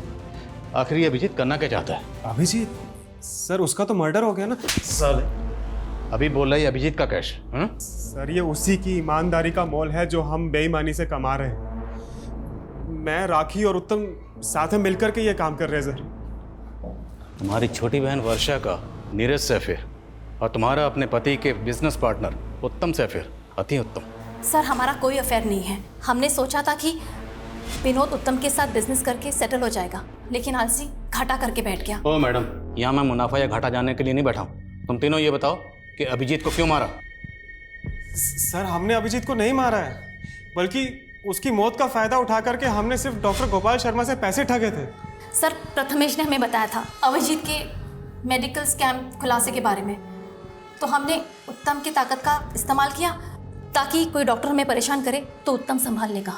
Speaker 9: आखिर ये अभिजीत करना क्या चाहता है?
Speaker 2: अभिजीत? सर उसका तो मर्डर हो गया ना।
Speaker 9: सर अभी बोल रहा है अभिजीत का कैश।
Speaker 2: सर ये उसी की ईमानदारी का मोल है जो हम बेईमानी से कमा रहे हैं। मैं, राखी और उत्तम साथ में मिलकर के ये काम कर रहे हैं सर।
Speaker 9: तुम्हारी छोटी बहन वर्षा का नीरज से अफेयर और तुम्हारा अपने पति के बिजनेस पार्टनर उत्तम से अफेयर। अति उत्तम।
Speaker 13: सर हमारा कोई अफेयर नहीं है। हमने सोचा था कि विनोद उत्तम के साथ बिजनेस करके सेटल हो जाएगा, लेकिन आलसी घाटा करके बैठ गया।
Speaker 9: ओ मैडम, यहाँ मैं मुनाफा या घाटा जानने के लिए नहीं बैठा हूँ। तुम तीनों ये बताओ कि अभिजीत को क्यों मारा?
Speaker 2: सर हमने अभिजीत को नहीं मारा है, बल्कि उसकी मौत का फायदा उठा करके हमने सिर्फ डॉक्टर गोपाल शर्मा से पैसे ठगे थे।
Speaker 13: सर प्रथमेश ने हमें बताया था अभिजीत के मेडिकल स्कैम खुलासे के बारे में, तो हमने उत्तम की ताकत का इस्तेमाल किया ताकि कोई डॉक्टर हमें परेशान करे तो उत्तम संभाल लेगा।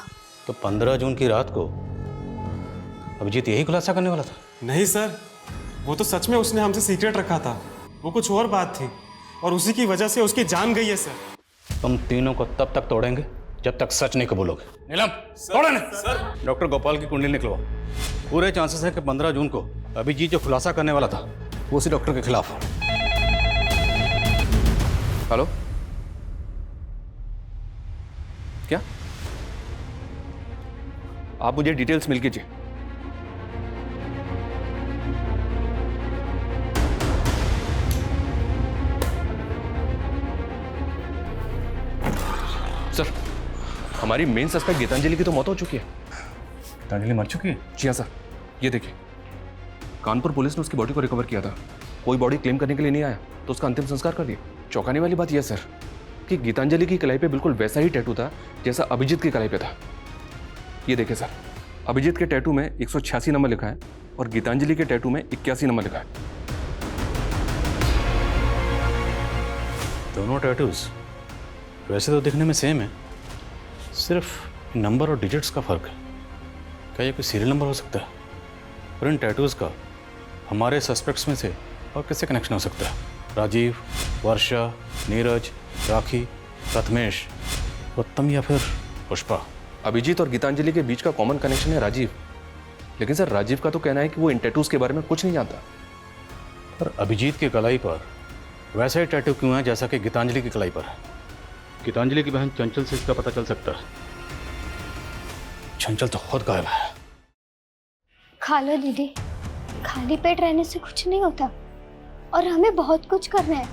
Speaker 9: तो 15 जून की रात को अभिजीत यही खुलासा करने वाला था?
Speaker 2: नहीं सर, वो तो सच में उसने हमसे सीक्रेट रखा था। वो कुछ और बात थी और उसी की वजह से उसकी जान गई है सर।
Speaker 9: तुम तीनों को तब तक तोड़ेंगे जब तक सच नहीं कबूलोगे। नीलम, तोड़े। डॉक्टर गोपाल की कुंडली निकलवाओ। पूरे चांसेस है कि 15 जून को अभिजीत जो खुलासा करने वाला था वो उसी डॉक्टर के खिलाफ हो।
Speaker 10: हेलो, क्या आप मुझे डिटेल्स मिल कीजिए। सर हमारी मेन सस्पेक्ट गीतांजलि की तो मौत हो चुकी है।
Speaker 9: गीतांजलि मर चुकी है?
Speaker 10: जी हाँ सर, ये देखिए कानपुर पुलिस ने उसकी बॉडी को रिकवर किया था। कोई बॉडी क्लेम करने के लिए नहीं आया तो उसका अंतिम संस्कार कर दिया। चौंकाने वाली बात यह सर कि गीतांजलि की कलाई पे बिल्कुल वैसा ही टैटू था जैसा अभिजीत की कलाई पे था। ये देखिए सर, अभिजीत के टैटू में 186 नंबर लिखा है और गीतांजलि के टैटू में 81 नंबर लिखा है।
Speaker 9: दोनों टैटूज वैसे तो दिखने में सेम है, सिर्फ नंबर और डिजिट्स का फर्क है। क्या ये कोई सीरियल नंबर हो सकता है? और इन टैटूज का हमारे सस्पेक्ट्स में से और किससे कनेक्शन हो सकता है? राजीव, वर्षा, नीरज, राखी, प्रथमेश, उत्तम या फिर पुष्पा?
Speaker 10: अभिजीत और गीतांजलि के बीच का कॉमन कनेक्शन है राजीव, लेकिन सर राजीव का तो कहना है कि वो इन टैटूज के बारे में कुछ नहीं जानता।
Speaker 9: पर अभिजीत की कलाई पर वैसा ही टैटू क्यों है जैसा कि गीतांजलि की कलाई पर है? गीतांजलि की बहन चंचल से इसका पता चल सकता है। चंचल तो खुद गायब है।
Speaker 1: खा लो दीदी, खाली पेट रहने से कुछ नहीं होता और हमें बहुत कुछ करना है।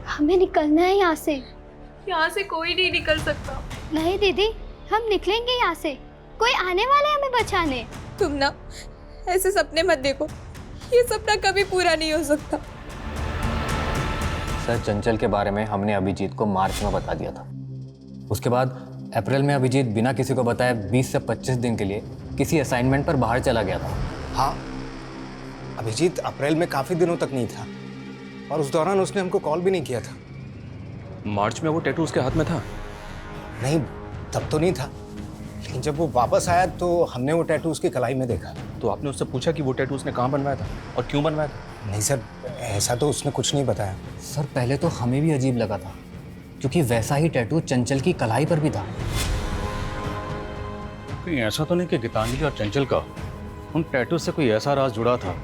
Speaker 1: हमें निकलना है यहाँ से।
Speaker 8: यहाँ से कोई नहीं निकल सकता।
Speaker 1: नहीं दीदी, हम निकलेंगे यहाँ से। कोई आने वाला है हमें बचाने।
Speaker 8: तुम ना ऐसे सपने मत देखो, ये सपना कभी पूरा नहीं हो सकता।
Speaker 6: सर चंचल के बारे में हमने अभिजीत को मार्च में बता दिया था। उसके बाद अप्रैल में अभिजीत बिना किसी को बताए 20 से 25 दिन के लिए किसी असाइनमेंट पर बाहर चला गया था।
Speaker 5: हाँ, अभिजीत अप्रैल में काफ़ी दिनों तक नहीं था और उस दौरान उसने हमको कॉल भी नहीं किया था।
Speaker 10: मार्च में वो टैटू उसके हाथ में था?
Speaker 5: नहीं, तब तो नहीं था, लेकिन जब वो वापस आया तो हमने वो टैटू उसकी कलाई में देखा।
Speaker 10: तो आपने उससे पूछा कि वो टैटू उसने कहाँ बनवाया था और क्यों बनवाया था?
Speaker 5: नहीं सर, ऐसा तो उसने कुछ नहीं बताया।
Speaker 6: सर पहले तो हमें भी अजीब लगा था क्योंकि वैसा ही टैटू चंचल की कलाई पर भी था।
Speaker 9: कहीं ऐसा तो नहीं कि गीतांजलि और चंचल का उन टैटू से कोई ऐसा राज जुड़ा था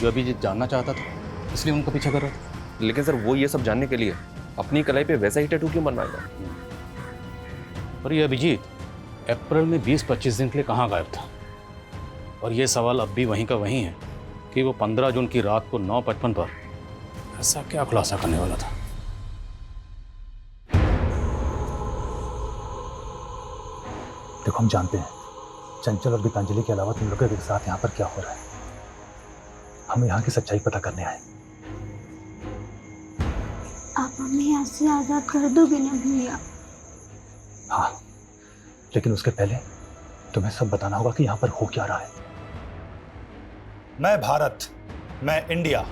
Speaker 9: जो अभिजीत जानना चाहता था, इसलिए उनका पीछा कर रहा था?
Speaker 10: लेकिन सर वो ये सब जानने के लिए अपनी कलाई पे वैसा ही टैटू क्यों बनवाएगा?
Speaker 9: और ये अभिजीत अप्रैल में 20-25 दिन के लिए कहाँ गायब था? और ये सवाल अब भी वहीं का वहीं है कि वो 15 जून की रात को 9:55 पर ऐसा क्या खुलासा करने वाला था? देखो हम जानते हैं चंचल और गीतांजलि के अलावा तुम लोगों के साथ यहाँ पर क्या हो रहा है। हम यहाँ की सच्चाई पता करने आए।
Speaker 1: आप हमें यहाँ से आजाद कर दोगे ना भैया?
Speaker 9: हाँ, लेकिन उसके पहले तुम्हें सब बताना होगा कि यहाँ पर हो क्या रहा है। मैं भारत, मैं इंडिया,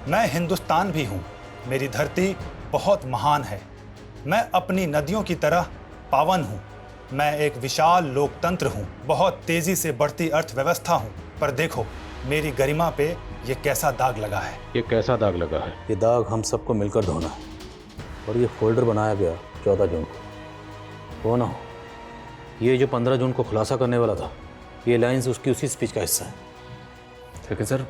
Speaker 9: मैं हिंदुस्तान भी हूँ। मेरी धरती बहुत महान है। मैं अपनी नदियों की तरह पावन हूँ। मैं एक विशाल लोकतंत्र हूँ। बहुत तेजी से बढ़ती अर्थव्यवस्था हूँ। पर देखो,
Speaker 3: मेरी गरिमा पे ये कैसा दाग लगा है।
Speaker 9: ये कैसा दाग लगा है? ये दाग हम सबको मिलकर धोना है। और ये फोल्डर बनाया गया 14 जून को। वो ना हो, ये जो 15 जून को खुलासा करने वाला था, ये लाइंस उसकी उसी स्पीच का हिस्सा है।
Speaker 10: लेकिन सर,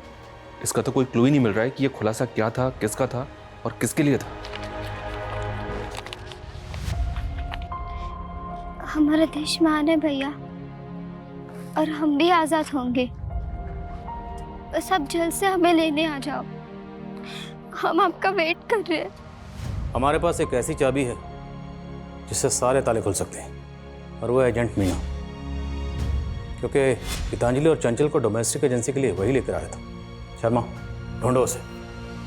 Speaker 10: इसका तो कोई क्लू ही नहीं मिल रहा है कि ये खुलासा क्या था, किसका था और किसके लिए था।
Speaker 1: हमारा देश महान है भैया, और हम भी आजाद होंगे। बस आप जल्द से हमें लेने आ जाओ, हम आपका वेट कर रहे हैं।
Speaker 9: हमारे पास एक ऐसी चाबी है जिससे सारे ताले खुल सकते हैं, और वो एजेंट मीना। क्योंकि गीतांजलि और चंचल को डोमेस्टिक एजेंसी के लिए वही लेकर आया था। शर्मा, ढूंढो उसे।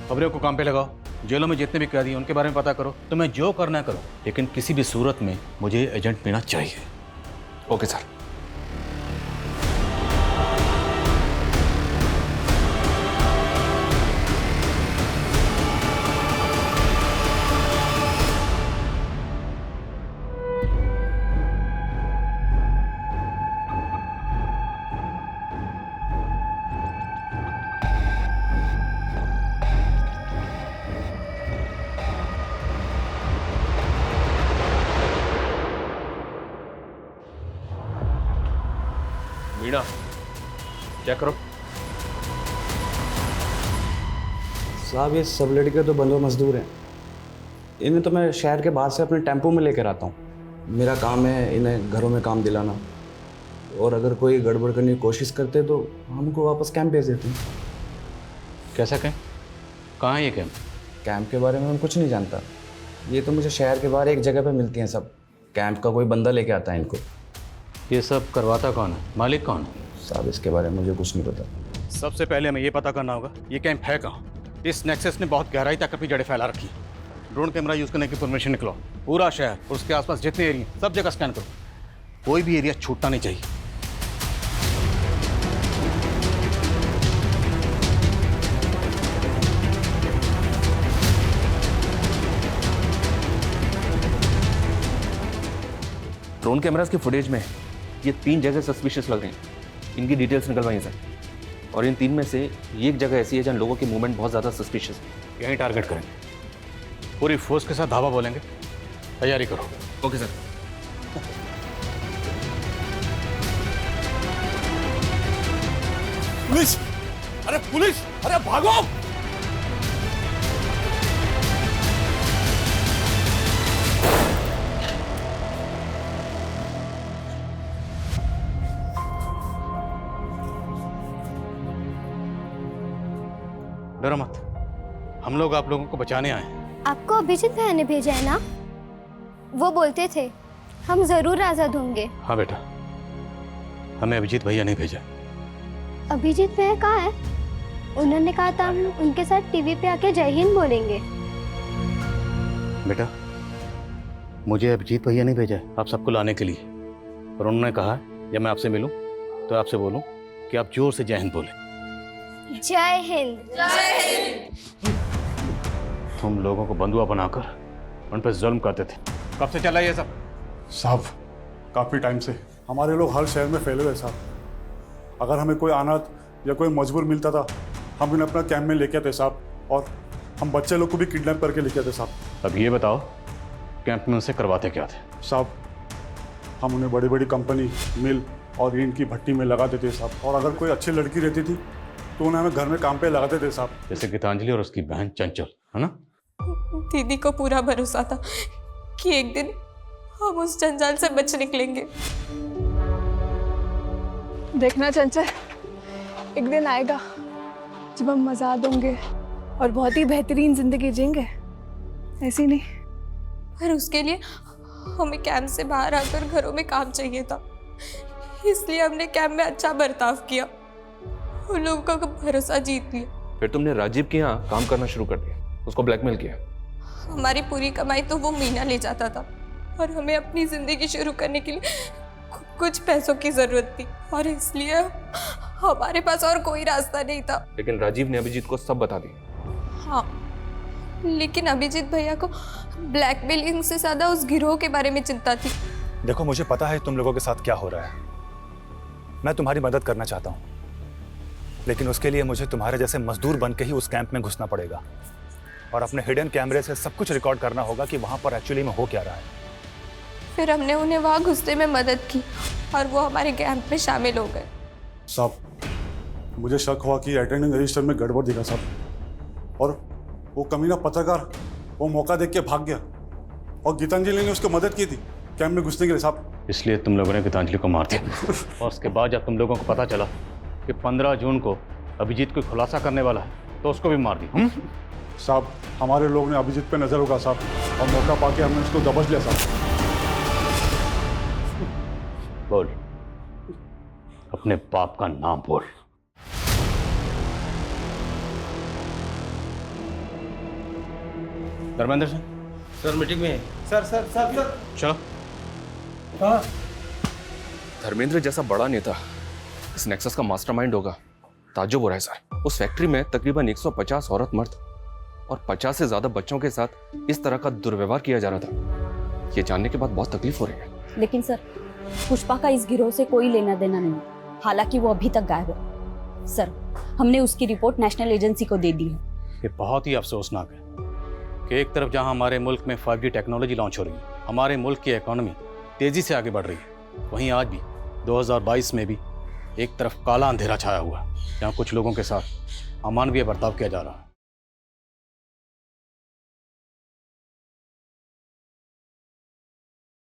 Speaker 9: खबरों को काम पे लगाओ, जेलों में जितने भी कैदी हैं उनके बारे में पता करो, तुम्हें जो करना है करो, लेकिन किसी भी सूरत में मुझे एजेंट मीना चाहिए।
Speaker 10: Okay sir. मीना, चेक करो।
Speaker 19: साहब, ये सब लड़के तो बंदो मजदूर हैं। इन्हें तो मैं शहर के बाहर से अपने टेम्पो में लेकर आता हूँ। मेरा काम है इन्हें घरों में काम दिलाना, और अगर कोई गड़बड़ करने की कोशिश करते तो हमको वापस कैंप भेज देते हैं।
Speaker 9: कैसा कैंप? कहाँ है ये कैंप?
Speaker 19: कैंप के बारे में मैं कुछ नहीं जानता। ये तो मुझे शहर के बाहर एक जगह पे मिलती हैं सब। कैंप का कोई बंदा लेके आता है इनको।
Speaker 9: ये सब करवाता कौन है? मालिक कौन है?
Speaker 19: साहब, इसके बारे में मुझे कुछ नहीं पता।
Speaker 9: सबसे पहले हमें ये पता करना होगा ये कैंप है कहाँ। इस नेक्सस ने बहुत गहराई तक अपनी जड़ें फैला रखी। ड्रोन कैमरा यूज़ करने की परमिशन निकलो। पूरा शहर और उसके आसपास जितने एरिया सब जगह स्कैन करो। कोई भी एरिया छूटना नहीं चाहिए।
Speaker 10: ड्रोन कैमरास की फुटेज में ये 3 जगह सस्पिशियस लग रही हैं। इनकी डिटेल्स निकलवाइए सर। और इन 3 में से ये एक जगह ऐसी है जहाँ लोगों की मूवमेंट बहुत ज़्यादा सस्पिशियस है।
Speaker 9: यहीं टारगेट करेंगे, पूरी फोर्स के साथ धावा बोलेंगे। तैयारी करो।
Speaker 10: Okay sir.
Speaker 16: पुलिस! अरे पुलिस! अरे भागो!
Speaker 9: डरो मत, हम लोग आप लोगों को बचाने आए हैं।
Speaker 1: आपको अभिजीत भैया ने भेजा है ना? वो बोलते थे हम जरूर आजाद होंगे।
Speaker 9: हाँ बेटा, हमें अभिजीत भैया नहीं भेजा।
Speaker 1: अभिजीत भैया कहाँ है? उन्होंने कहा था हम उनके साथ टीवी पे आके जय हिंद बोलेंगे।
Speaker 9: बेटा, मुझे अभिजीत भैया नहीं भेजा है आप सबको लाने के लिए, और उन्होंने कहा जब मैं आपसे मिलूं तो आपसे बोलूं कि आप जोर से जय हिंद बोलें।
Speaker 1: जय हिंद। जय हिंद।
Speaker 9: तुम लोगों को बंधुआ बनाकर उन पर जुल्म करते थे। कब से चला ये सब?
Speaker 3: साहब, काफ़ी टाइम से हमारे लोग हर शहर में फैले हुए साहब। अगर हमें कोई अनाथ या कोई मजबूर मिलता था, हम इन्हें अपना कैंप में लेके आते साहब, और हम बच्चे लोग को भी किडनैप करके लेके आते साहब।
Speaker 9: अब ये बताओ, कैंप में उनसे करवाते क्या थे?
Speaker 3: साहब, हम उन्हें बड़ी बड़ी कंपनी, मिल और ईंट की भट्टी में लगा देते साहब, और अगर कोई अच्छी लड़की रहती थी तो उन्हें हमें घर में काम पे लगाते थे साहब।
Speaker 9: जैसे गीतांजलि और उसकी बहन चंचल, है ना?
Speaker 8: दीदी को पूरा भरोसा था कि एक दिन हम उस जंजाल से बच निकलेंगे।
Speaker 20: देखना चंचल, एक दिन आएगा जब हम आजाद होंगे और बहुत ही बेहतरीन जिंदगी जिएंगे, ऐसी नहीं।
Speaker 8: पर उसके लिए हमें कैंप से बाहर आकर घरों में काम चाहिए था, इसलिए हमने कैंप में अच्छा बर्ताव किया, उन लोगों का भरोसा जीत लिया।
Speaker 10: फिर तुमने राजीव के यहाँ काम करना शुरू कर दिया, उसको ब्लैकमेल किया।
Speaker 8: हमारी पूरी कमाई तो वो मीना ले जाता था, और हमें अपनी जिंदगी शुरू करने के लिए कुछ पैसों की जरूरत थी, और इसलिए हमारे पास और कोई रास्ता नहीं था।
Speaker 10: लेकिन राजीव ने अभिजीत को सब बता दिया।
Speaker 8: हाँ, लेकिन अभिजीत भैया को ब्लैकमेलिंग से ज्यादा उस गिरोह के बारे में चिंता थी।
Speaker 3: देखो, मुझे पता है तुम लोगों के साथ क्या हो रहा है। मैं तुम्हारी मदद करना चाहता हूँ, लेकिन उसके लिए मुझे तुम्हारे जैसे मजदूर बन के ही उस कैंप में घुसना पड़ेगा और अपने हिडन कैमरे से सब कुछ रिकॉर्ड करना होगा कि वहाँ पर एक्चुअली में हो क्या रहा है।
Speaker 20: फिर हमने उन्हें वहाँ घुसने में मदद की और वो हमारे कैंप में शामिल हो गए।
Speaker 21: साहब मुझे शक हुआ कि अटेंडेंस रजिस्टर में गड़बड़ दिखा साहब, और वो कमीना पत्रकार वो मौका देख के भाग गया और गीतांजलि ने उसको मदद की थी कैंप में घुसने के लिए साहब।
Speaker 9: इसलिए तुम लोगों ने गीतांजलि को मार दिया और उसके बाद जब तुम लोगों को पता चला कि 15 जून को अभिजीत कोई खुलासा करने वाला है तो उसको भी मार दिया।
Speaker 21: साहब हमारे लोग ने अभिजीत पे नजर होगा साहब और मौका पाके हमने उसको दबोच लिया साहब।
Speaker 9: बोल, अपने बाप का नाम बोल। धर्मेंद्र सिंह
Speaker 10: सर मीटिंग में है।
Speaker 21: सर
Speaker 9: चलो।
Speaker 21: हाँ
Speaker 10: धर्मेंद्र जैसा बड़ा नेता इस नेक्सस का मास्टरमाइंड होगा, ताज्जुब हो रहा है सर। उस फैक्ट्री में तकरीबन 150 औरत मर्द और 50 से ज्यादा बच्चों के साथ इस तरह का दुर्व्यवहार किया जा रहा था। ये जानने के बाद बहुत तकलीफ हो रही है।
Speaker 7: लेकिन सर, पुष्पा का इस गिरोह से कोई लेना देना नहीं, हालांकि वो अभी तक गायब है। सर, हमने उसकी रिपोर्ट नेशनल एजेंसी को दे दी है।
Speaker 9: ये बहुत ही अफसोसनाक है कि एक तरफ जहां हमारे मुल्क में 5G टेक्नोलॉजी लॉन्च हो रही है, हमारे मुल्क की इकोनॉमी तेजी से आगे बढ़ रही है, वहीं आज भी 2022 में भी एक तरफ काला अंधेरा छाया हुआ है, जहां कुछ लोगों के साथ अमानवीय बर्ताव किया जा रहा है।